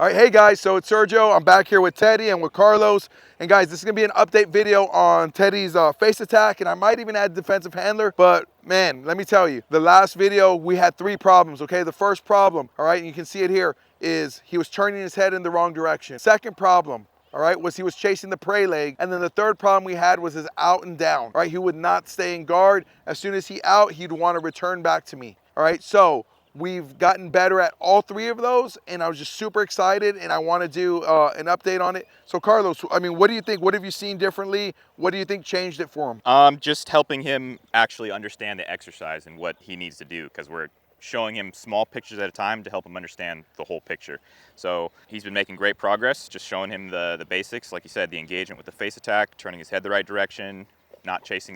All right, hey guys, so it's Sergio. I'm back here with Teddy and with Carlos. And guys, this is gonna be an update video on Teddy's face attack, and I might even add defensive handler. But man, let me tell you, the last video we had 3 problems, okay? The first problem, all right, and you can see it here, is he was turning his head in the wrong direction. Second problem, all right, was he was chasing the prey leg. And then the third problem we had was his out and down, all right? He would not stay in guard. As soon as he out, he'd want to return back to me, all right? So we've gotten better at all 3 of those, and I was just super excited, and I want to do an update on it. So Carlos, I mean, what do you think? What have you seen differently? What do you think changed it for him? Just helping him actually understand the exercise and what he needs to do, because we're showing him small pictures at a time to help him understand the whole picture. So he's been making great progress, just showing him the basics. Like you said, the engagement with the face attack, turning his head the right direction, not chasing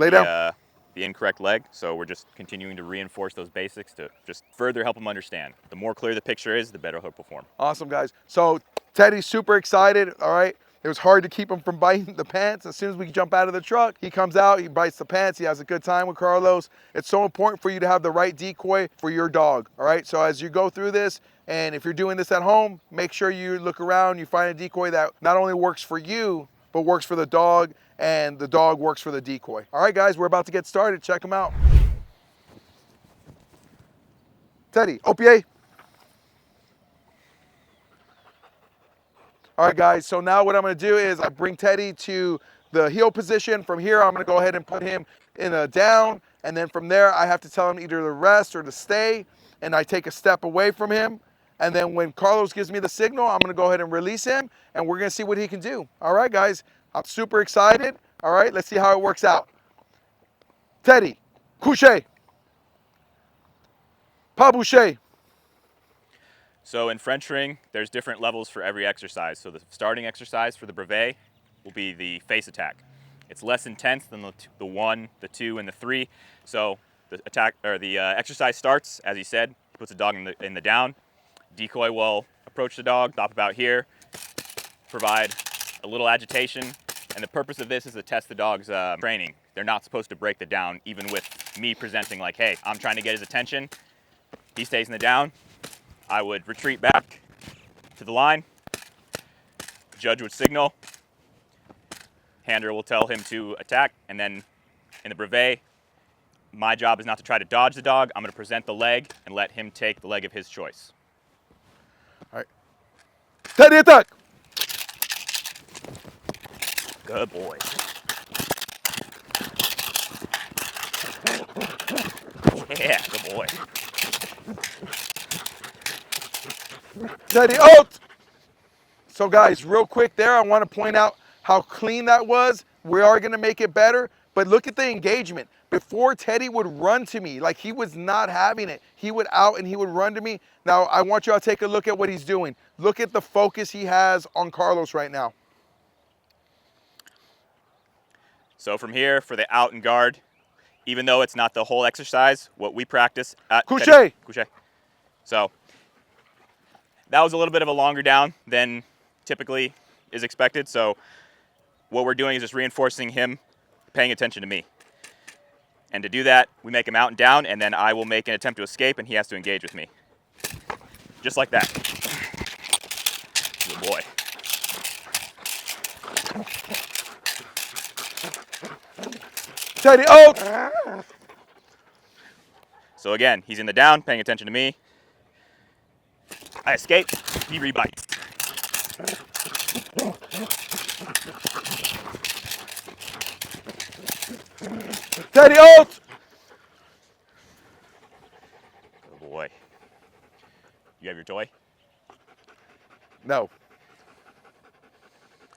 the incorrect leg. So we're just continuing to reinforce those basics to just further help him understand. The more clear the picture is, the better he'll perform. Awesome, guys. So Teddy's super excited, all right? It was hard to keep him from biting the pants. As soon as we jump out of the truck, he comes out, he bites the pants, he has a good time with Carlos. It's so important for you to have the right decoy for your dog, all right? So as you go through this, and if you're doing this at home, make sure you look around, you find a decoy that not only works for you, but works for the dog, and the dog works for the decoy. All right, guys, we're about to get started. Check them out. Teddy, OPA. All right, guys, so now what I'm gonna do is I bring Teddy to the heel position. From here, I'm gonna go ahead and put him in a down, and then from there, I have to tell him either to rest or to stay, and I take a step away from him. And then when Carlos gives me the signal, I'm gonna go ahead and release him, and we're gonna see what he can do. All right, guys, I'm super excited. All right, let's see how it works out. Teddy, couché, pas bouché. So in French ring, there's different levels for every exercise. So the starting exercise for the brevet will be the face attack. It's less intense than the 1, the 2, and the 3. So the attack or the exercise starts, as he said, he puts the dog in the down. Decoy will approach the dog, stop about here, provide a little agitation. And the purpose of this is to test the dog's training. They're not supposed to break the down, even with me presenting like, hey, I'm trying to get his attention. He stays in the down. I would retreat back to the line. Judge would signal. Handler will tell him to attack. And then in the brevet, my job is not to try to dodge the dog. I'm going to present the leg and let him take the leg of his choice. All right. Teddy, attack. Good boy. Yeah, good boy. Teddy, out! So guys, real quick there, I want to point out how clean that was. We are going to make it better, but look at the engagement. Before, Teddy would run to me like he was not having it. He would out and he would run to me. Now, I want you all to take a look at what he's doing. Look at the focus he has on Carlos right now. So from here, for the out and guard, even though it's not the whole exercise, what we practice at Couché. Couché. So that was a little bit of a longer down than typically is expected. So what we're doing is just reinforcing him paying attention to me. And to do that, we make him out and down, and then I will make an attempt to escape, and he has to engage with me. Just like that. Good boy. Teddy, out! So again, he's in the down, paying attention to me. I escape, he rebites. Teddy, out! Good boy. You have your toy? No.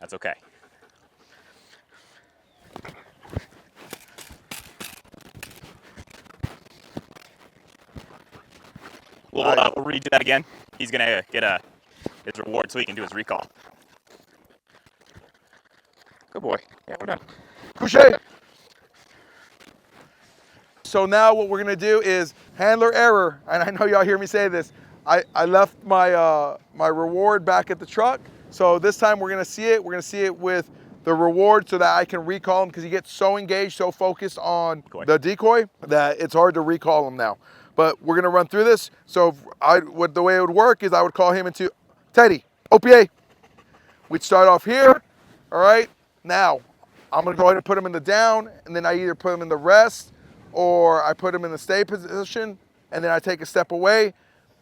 That's okay. We'll redo that again. He's gonna get his reward so he can do his recall. Good boy. Yeah, we're done. Couché. So now what we're gonna do is handler error, and I know y'all hear me say this. I left my my reward back at the truck, so this time we're gonna see it. We're gonna see it with the reward so that I can recall him, because he gets so engaged, so focused on the decoy that it's hard to recall him now. But we're gonna run through this. So the way it would work is I would call him into Teddy, OPA. We'd start off here, all right? Now, I'm gonna go ahead and put him in the down, and then I either put him in the rest, or I put him in the stay position, and then I take a step away,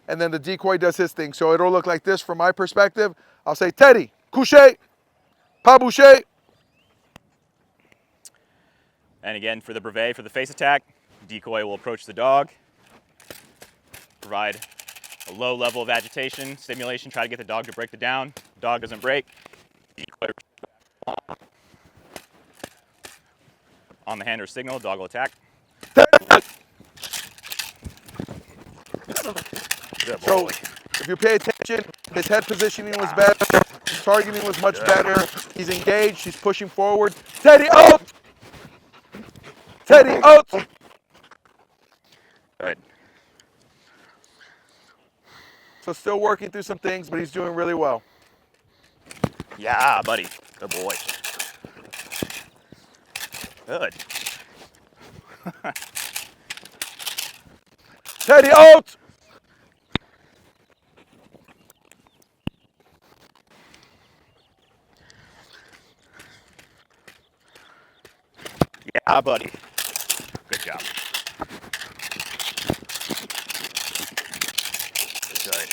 and then the decoy does his thing. So it'll look like this from my perspective. I'll say, Teddy, couché, pas bouché. And again, for the brevet, for the face attack, decoy will approach the dog, provide a low level of agitation, stimulation, try to get the dog to break the down. Dog doesn't break. Decoy on the hand or signal, dog will attack. Good So boy. if you pay attention, his head positioning was better, his targeting was much better, he's engaged, he's pushing forward. Teddy, out! Teddy, out! Good. So still working through some things, but he's doing really well. Yeah, buddy. Good boy. Good. Teddy, out! Yeah, buddy. Good job. Good.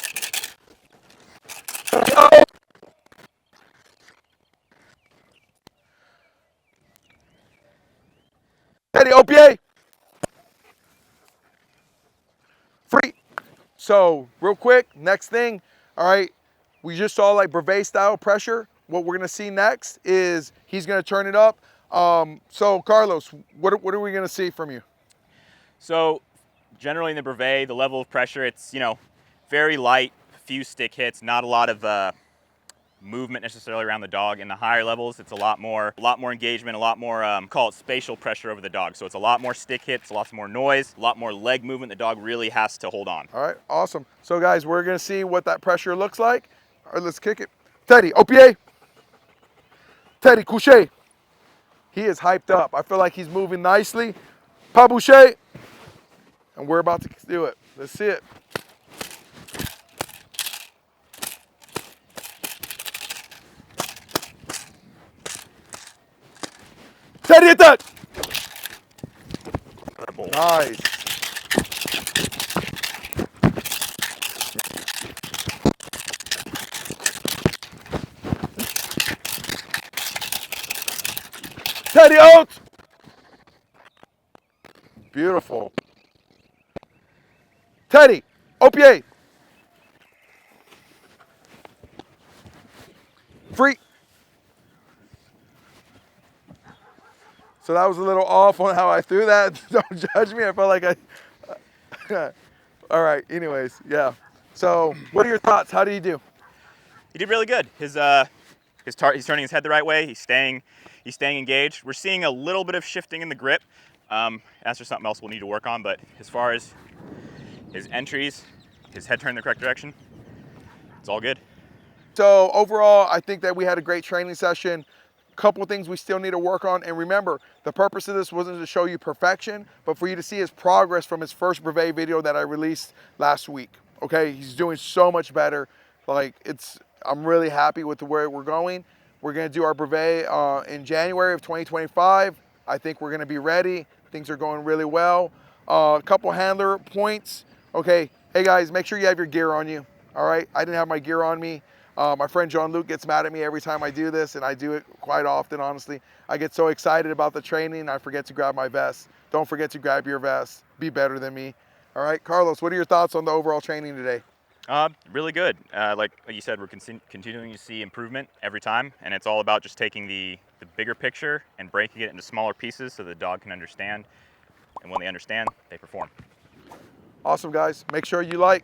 Teddy, OPA! Free. So real quick, next thing, all right, we just saw like brevet style pressure. What we're gonna see next is he's gonna turn it up. So Carlos, what are we gonna see from you? So generally in the brevet, the level of pressure, it's, very light, few stick hits, not a lot of movement necessarily around the dog. In the higher levels, it's a lot more engagement, a lot more, call it spatial pressure over the dog. So it's a lot more stick hits, lots more noise, a lot more leg movement. The dog really has to hold on. All right, awesome. So guys, we're gonna see what that pressure looks like. All right, let's kick it. Teddy, OPA. Teddy, couché. He is hyped up. I feel like he's moving nicely. Pas bouché. And we're about to do it. Let's see it. Teddy, attack. Nice. Teddy, out. Beautiful. Teddy, OPA. Free. So that was a little off on how I threw that. Don't judge me. I felt like I. All right. Anyways, yeah. So, what are your thoughts? How did he do? He did really good. He's turning his head the right way. He's staying engaged. We're seeing a little bit of shifting in the grip. That's just something else we'll need to work on. But as far as his entries, his head turned in the correct direction, it's all good. So overall, I think that we had a great training session. Couple things we still need to work on. And remember, the purpose of this wasn't to show you perfection, but for you to see his progress from his first brevet video that I released last week. Okay, he's doing so much better. Like I'm really happy with the way we're going. We're gonna do our brevet in January of 2025. I think we're gonna be ready. Things are going really well. A couple handler points. Okay, hey guys, make sure you have your gear on you. All right, I didn't have my gear on me. My friend Jean-Luc gets mad at me every time I do this, and I do it quite often, honestly. I get so excited about the training, I forget to grab my vest. Don't forget to grab your vest. Be better than me. All right, Carlos, what are your thoughts on the overall training today? Really good. Like you said, we're continuing to see improvement every time, and it's all about just taking the bigger picture and breaking it into smaller pieces so the dog can understand. And when they understand, they perform. Awesome, guys. Make sure you like,